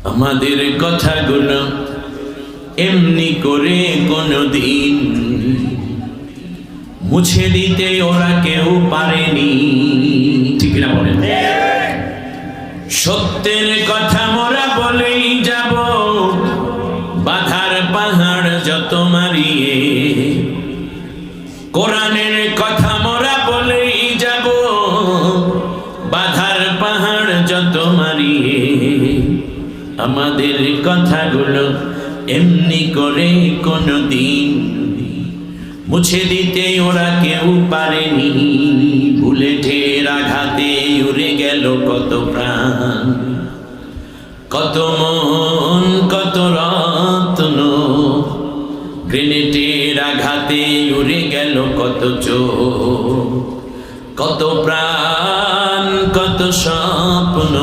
আমাদের কথাগুলো এমনি করে কোনদিন মুছে দিতে ওরা কেউ পারেনি। ঠিক না বলেন? সত্যের কথা মোরা বলেই যাব, বাধার পাহাড় যত মারিয়ে। কোরআনের কথা মোরা বলেই যাব, বাধার পাহাড় যত মারিয়ে। আমাদের কথাগুলো এমনি করে কোনদিন মুছে দিতে ওরা কেউ পারেনি। বুলেটের আঘাতে উড়ে গেল কত প্রাণ, কত মন, কত রত্ন। গ্রেনেডের আঘাতে উড়ে গেল কত চোখ, কত প্রাণ, কত স্বপ্ন।